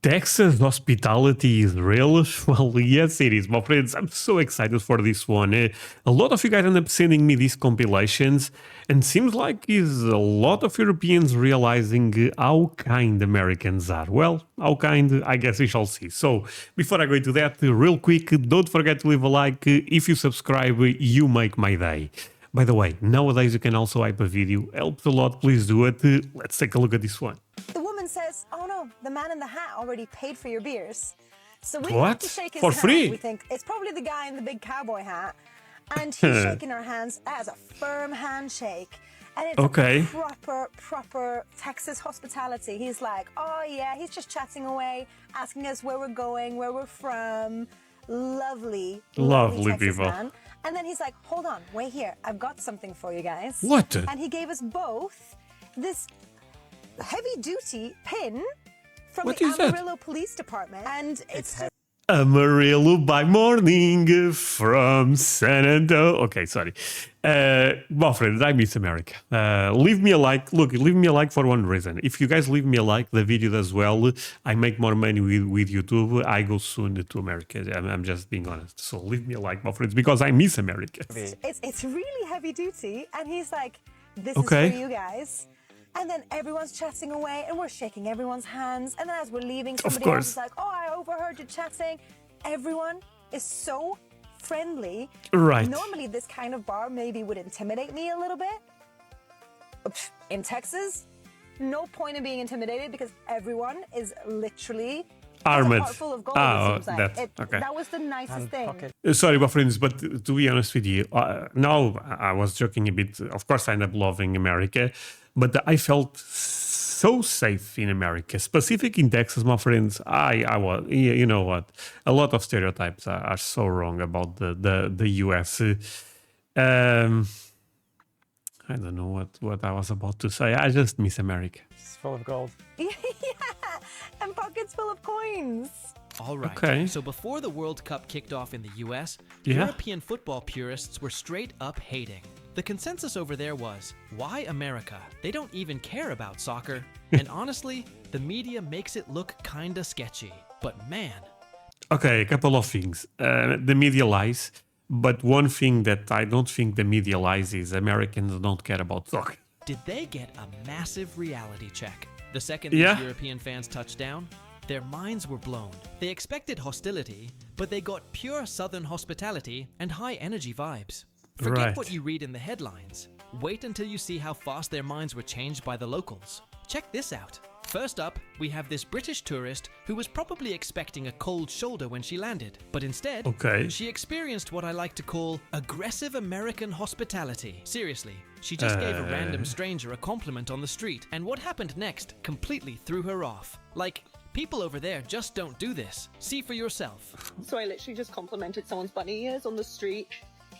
Texas hospitality is real? Well, yes, it is, my friends. I'm so excited for this one. A lot of you guys end up sending me these compilations, and seems like is a lot of Europeans realizing how kind Americans are. Well, how kind, I guess we shall see. So, before I go into that, real quick, don't forget to leave a like. If you subscribe, you make my day. By the way, nowadays you can also hype a video. Helps a lot, please do it. Let's take a look at this one. The woman says, "Oh no, the man in the hat already paid for your beers." So we What? have to shake his For hand. free? We think it's probably the guy in the big cowboy hat. And he's shaking our hands as a firm handshake. And it's Okay. a proper Texas hospitality. He's like, oh yeah, he's just chatting away, asking us where we're going, where we're from. Lovely Texas people. man. And then he's like, hold on, wait here. I've got something for you guys. What? And he gave us both this heavy-duty pin from What the is that? Amarillo Police Department. And it's just Amarillo by morning from San Antonio. Okay, sorry. Well, friends, I miss America. Leave me a like. Look, leave me a like for one reason. If you guys leave me a like, the video does well. I make more money with YouTube. I go soon to America. I'm just being honest. So leave me a like, my friends, because I miss America. it's really heavy-duty. And he's like, this Okay. is for you guys. And then everyone's chatting away and we're shaking everyone's hands. And then as we're leaving, somebody else course. is like, oh, I overheard you chatting. Everyone is so friendly. Right. Normally, this kind of bar maybe would intimidate me a little bit. But in Texas, no point in being intimidated because everyone is literally Armed. a heart full of gold, it seems like. okay. That was the nicest thing. Sorry, my friends, but to be honest with you, now I was joking a bit. Of course, I end up loving America, but I felt so safe in America, specific in Texas, my friends. I was, you know what? A lot of stereotypes are so wrong about the US. I don't know what I was about to say. I just miss America. It's full of gold. Yeah, and pockets full of coins. All right. Okay. So before the World Cup kicked off in the US, Yeah. European football purists were straight up hating. The consensus over there was, why America? They don't even care about soccer. And honestly, the media makes it look kinda sketchy. But man, Okay, a couple of things. The media lies, but one thing that I don't think the media lies is Americans don't care about soccer. did they get a massive reality check? The second Yeah. these European fans touched down, their minds were blown. They expected hostility, but they got pure Southern hospitality and high energy vibes. Forget Right. what you read in the headlines. Wait until you see how fast their minds were changed by the locals. Check this out. First up, we have this British tourist who was probably expecting a cold shoulder when she landed, but instead, Okay. she experienced what I like to call aggressive American hospitality. Seriously, she just gave a random stranger a compliment on the street, and what happened next completely threw her off. Like, people over there just don't do this. See for yourself. So I literally just complimented someone's bunny ears on the street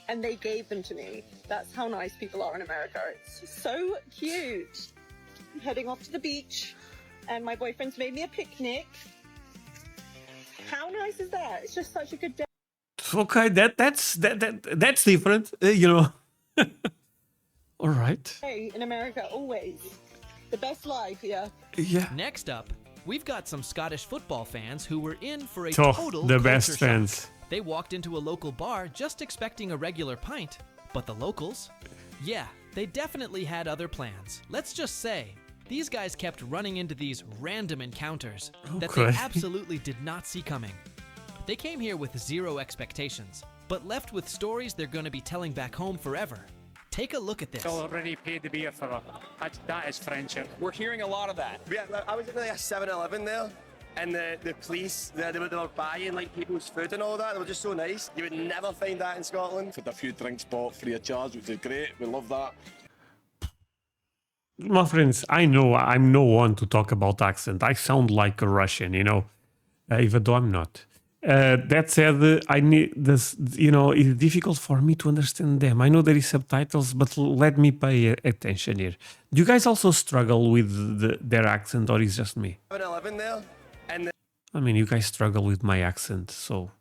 and they gave them to me. That's how nice people are in America. It's so cute. I'm heading off to the beach and my boyfriend's made me a picnic. How nice is that? It's just such a good day. Okay, that's different, you know. All right. In America, always. The best life, yeah. Yeah. Next up, we've got some Scottish football fans who were in for a Oh, total the culture best shock. fans. They walked into a local bar just expecting a regular pint, but the locals? Yeah, they definitely had other plans. Let's just say, these guys kept running into these random encounters that they Okay. absolutely did not see coming. They came here with zero expectations, but left with stories they're going to be telling back home forever. Take a look at this. Already paid the beer for her. That is friendship. We're hearing a lot of that. Yeah, I was at like a 7-Eleven there, and the police, they were buying like people's food and all that. They were just so nice. You would never find that in Scotland. Had a few drinks bought free of charge, which is great. We love that. My friends, I know I'm no one to talk about accent. I sound like a Russian, you know, even though I'm not. That said, I need this, you know, it's difficult for me to understand them. I know there is subtitles, but let me pay attention here. Do you guys also struggle with their accent, or is it just me? 7-Eleven there, and I mean, you guys struggle with my accent, so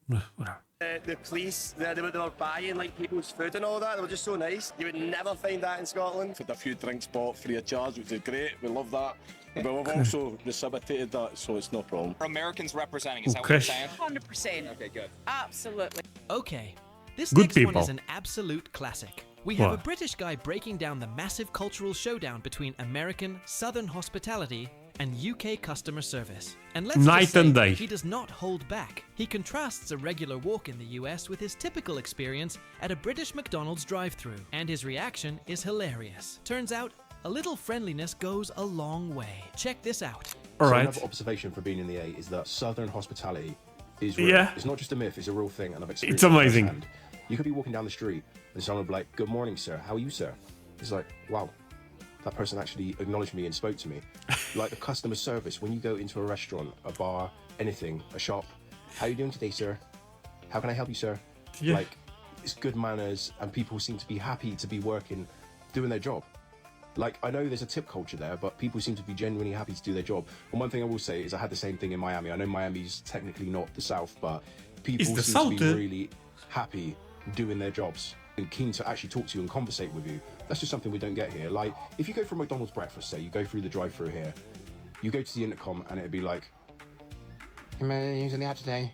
whatever. the police, they were buying like people's food and all that. They were just so nice. You would never find that in Scotland. Had a few drinks bought free of charge, which is great. We love that. But we've also reciprocated that, so it's no problem. Americans representing, is that what Okay. you're saying? 100%. Okay, good. Absolutely. Okay, this Good next one people. is an absolute classic. We have What? a British guy breaking down the massive cultural showdown between American Southern hospitality and UK customer service. And let's Night just say, and day. he does not hold back. He contrasts a regular walk in the US with his typical experience at a British McDonald's drive-thru, and his reaction is hilarious. Turns out, a little friendliness goes a long way. Check this out. All So right. another observation for being in the A is that Southern hospitality is real. Yeah. It's not just a myth, it's a real thing, and I've experienced It's it amazing. firsthand. You could be walking down the street and someone will be like, "Good morning, sir. How are you, sir?" It's like, wow, that person actually acknowledged me and spoke to me. Like the customer service, when you go into a restaurant, a bar, anything, a shop, "How are you doing today, sir? How can I help you, sir?" Yeah. Like, it's good manners, and people seem to be happy to be working, doing their job. Like, I know there's a tip culture there, but people seem to be genuinely happy to do their job. And one thing I will say is I had the same thing in Miami. I know Miami's technically not the South, but people the seem to be South, really happy doing their jobs and keen to actually talk to you and conversate with you. That's just something we don't get here. Like, if you go for McDonald's breakfast, say, you go through the drive-thru here, you go to the intercom and it'd be like, "Hey man, who's in the ad today?"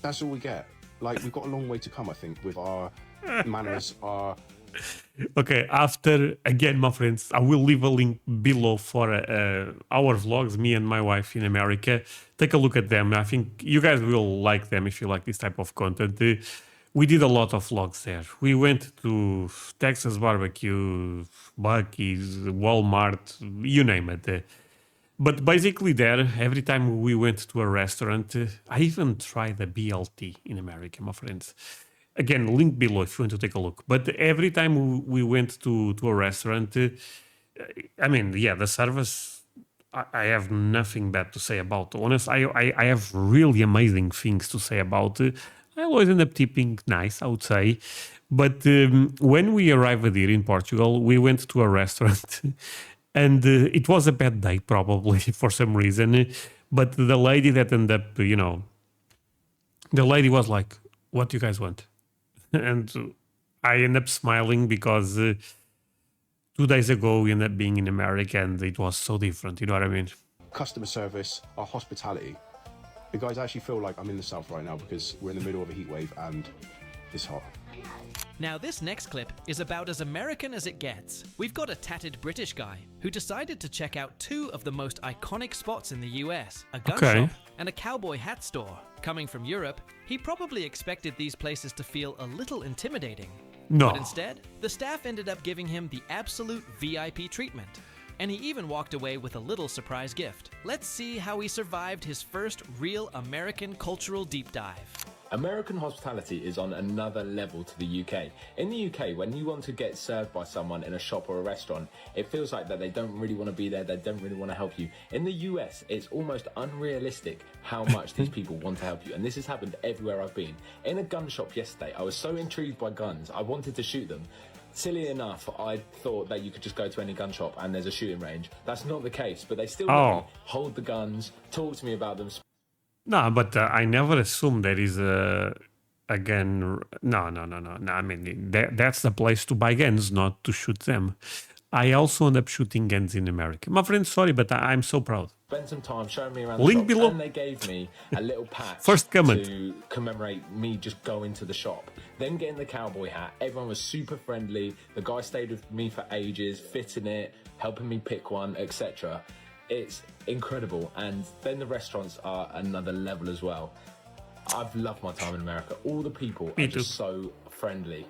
That's all we get. Like, we've got a long way to come, I think, with our manners, our... Okay, after, again, my friends, I will leave a link below for our vlogs, me and my wife in America. Take a look at them. I think you guys will like them if you like this type of content. We did a lot of vlogs there. We went to Texas Barbecue, Buc-ee's, Walmart, you name it. But basically there, every time we went to a restaurant, I even tried the BLT in America, my friends. Again, link below if you want to take a look. But every time we went to a restaurant, I mean, yeah, the service, I have nothing bad to say about. Honest, I have really amazing things to say about. I always end up tipping nice, I would say. But when we arrived here in Portugal, we went to a restaurant and it was a bad day probably for some reason. But the lady that ended up, the lady was like, "What do you guys want?" And I end up smiling because 2 days ago we ended up being in America and it was so different. You know what I mean? customer service, our hospitality. The guys, I actually feel like I'm in the South right now because we're in the middle of a heat wave and it's hot. Now this next clip is about as American as it gets. We've got a tatted British guy who decided to check out two of the most iconic spots in the US, a gun shop and a cowboy hat store. Coming from Europe, he probably expected these places to feel a little intimidating. No. But instead, the staff ended up giving him the absolute VIP treatment. And he even walked away with a little surprise gift. Let's see how he survived his first real American cultural deep dive. American hospitality is on another level to the UK. In the UK, when you want to get served by someone in a shop or a restaurant, it feels like that they don't really want to be there, they don't really want to help you. In the US, it's almost unrealistic how much these people want to help you, and this has happened everywhere I've been. In a gun shop yesterday, I was so intrigued by guns, I wanted to shoot them. Silly enough, I thought that you could just go to any gun shop and there's a shooting range. That's not the case, but they still let me hold the guns, talk to me about them. No, but I never assumed there is a gun. No. I mean, that's the place to buy guns, not to shoot them. I also end up shooting guns in America. My friend, sorry, but I'm so proud. Spent some time showing me around Link the shop, below. and they gave me a little patch First comment. to commemorate me just going to the shop. Then getting the cowboy hat, everyone was super friendly. The guy stayed with me for ages, fitting it, helping me pick one, etc. It's incredible, and then the restaurants are another level as well. I've loved my time in America. All the people are just so friendly.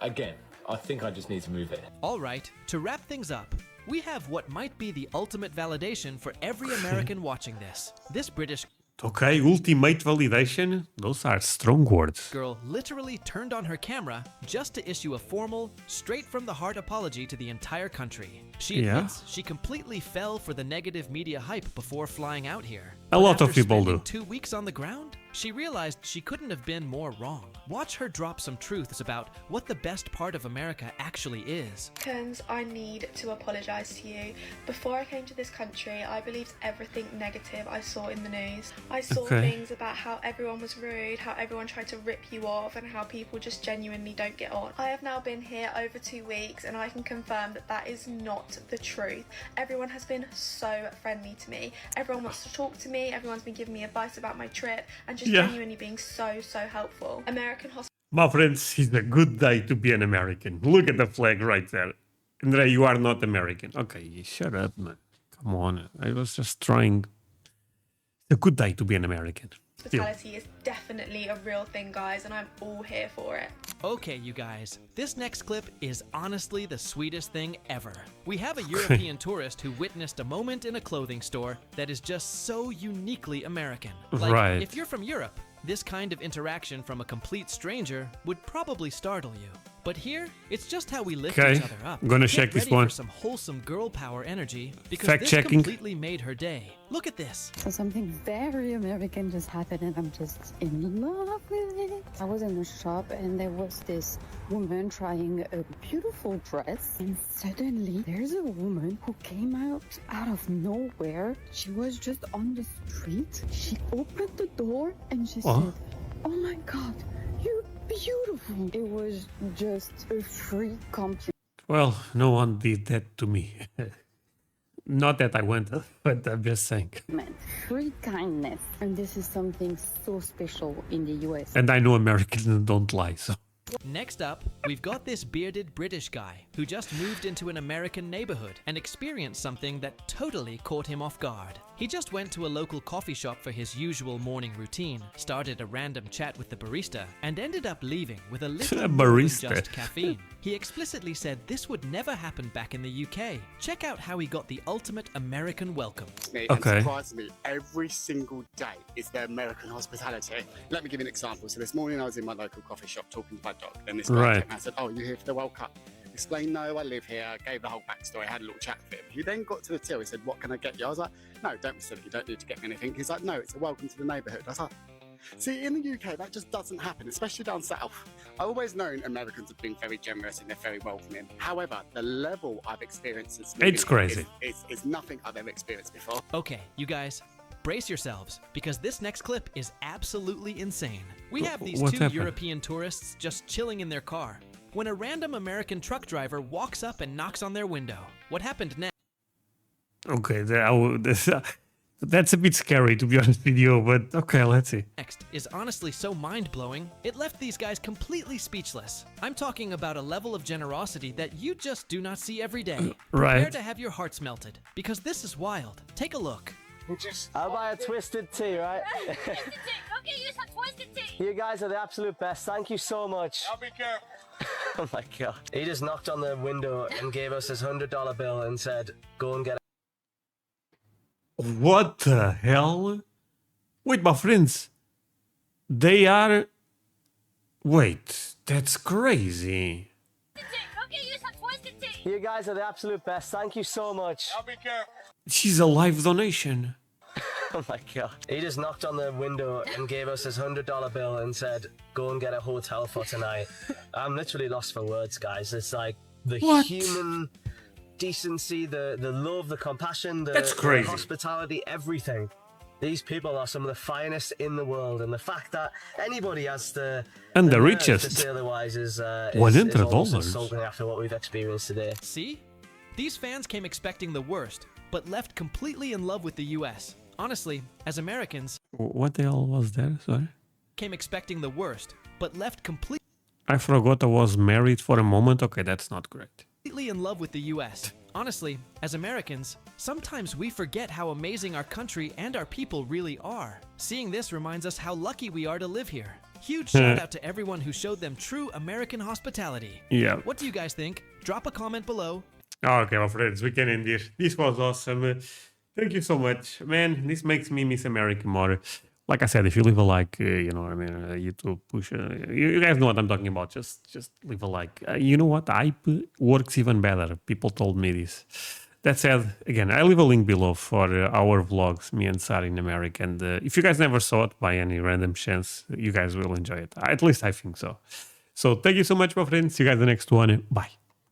Again, I think I just need to move it. All right, to wrap things up, we have what might be the ultimate validation for every American watching this. This British Okay, ultimate validation. Those are strong words. girl literally turned on her camera just to issue a formal, straight-from-the-heart apology to the entire country. She admits she completely fell for the negative media hype before flying out here. A lot of After people spending do. 2 weeks on the ground, she realized she couldn't have been more wrong. watch her drop some truths about what the best part of America actually is. Americans, I need to apologise to you. Before I came to this country, I believed everything negative I saw in the news. I saw things about how everyone was rude, how everyone tried to rip you off, and how people just genuinely don't get on. I have now been here over 2 weeks, and I can confirm that that is not the truth. Everyone has been so friendly to me. Everyone wants to talk to me. Everyone's been giving me advice about my trip and just genuinely being so helpful. American My friends, it's a good day to be an American. Look at the flag right there. André, you are not American. Okay, shut up, man. Come on. I was just trying. It's a good day to be an American. hospitality is definitely a real thing, guys, and I'm all here for it. Okay, you guys, this next clip is honestly the sweetest thing ever. We have a European tourist who witnessed a moment in a clothing store that is just so uniquely American. Like, if you're from Europe, this kind of interaction from a complete stranger would probably startle you. But here, it's just how we lift each other up. I'm gonna check this one. For some wholesome girl power energy, because this completely made her day. Look at this. So something very American just happened, and I'm just in love with it. I was in a shop, and there was this woman trying a beautiful dress, and suddenly there's a woman who came out of nowhere. She was just on the street. She opened the door, and she said, "Oh my God, you're beautiful." It was just a free compliment. Well, no one did that to me. Not that I went, but I'm just saying. Free kindness. And this is something so special in the US. And I know Americans don't lie, so. Next up, we've got this bearded British guy who just moved into an American neighborhood and experienced something that totally caught him off guard. He just went to a local coffee shop for his usual morning routine, started a random chat with the barista, and ended up leaving with a little more than just caffeine. He explicitly said this would never happen back in the UK. Check out how he got the ultimate American welcome. And surprisingly, every single day is their American hospitality. Let me give you an example. So this morning I was in my local coffee shop talking to my dog, and this guy came and I said, "Oh, you're here for the World Cup?" Explained, "No, I live here." I gave the whole backstory, had a little chat with him. He then got to the till. He said, "What can I get you?" I was like, "No, don't be silly. You don't need to get me anything." He's like, "No, it's a welcome to the neighbourhood." I was like, see, in the UK, that just doesn't happen, especially down south. I've always known Americans have been very generous and they're very welcoming. However, the level I've experienced it's crazy. Is nothing I've ever experienced before. Okay, you guys, brace yourselves, because this next clip is absolutely insane. We have these two European tourists just chilling in their car when a random American truck driver walks up and knocks on their window. What happened next? Okay, that's a bit scary, to be honest with you, but okay, let's see. Next is honestly so mind-blowing, it left these guys completely speechless. I'm talking about a level of generosity that you just do not see every day. Prepare to have your hearts melted, because this is wild. Take a look. I'll buy a twisted tea, right? Twisted tea. Okay, use some twisted tea. You guys are the absolute best. Thank you so much. I'll be careful. Oh my God. He just knocked on the window and gave us his $100 bill and said, "Go and get it." What the hell? Wait, my friends. They are... Wait, that's crazy. Okay, use some twisted tea. You guys are the absolute best. Thank you so much. I'll be careful. She's a live donation. Oh my God. He just knocked on the window and gave us his $100 bill and said, "Go and get a hotel for tonight." I'm literally lost for words, guys. It's like the human decency, the love, the compassion, the hospitality, everything. These people are some of the finest in the world, and the fact that anybody has the richest to say otherwise is $100 insulting after what we've experienced today. See? These fans came expecting the worst, but left completely in love with the US. Honestly, as Americans... What the hell was that? Sorry? Came expecting the worst, but left completely... I forgot I was married for a moment. Okay, that's not great. Completely in love with the US. Honestly, as Americans, sometimes we forget how amazing our country and our people really are. Seeing this reminds us how lucky we are to live here. Huge shout out to everyone who showed them true American hospitality. Yeah. What do you guys think? Drop a comment below. Okay, my friends, we can end this. This was awesome. Thank you so much. Man, this makes me miss America more. Like I said, if you leave a like, you know what I mean, YouTube push, you guys know what I'm talking about. Just leave a like. You know what? Hype works even better. People told me this. that said, again, I leave a link below for our vlogs, me and Sarah in America. And if you guys never saw it by any random chance, you guys will enjoy it. At least I think so. So thank you so much, my friends. See you guys in the next one. Bye.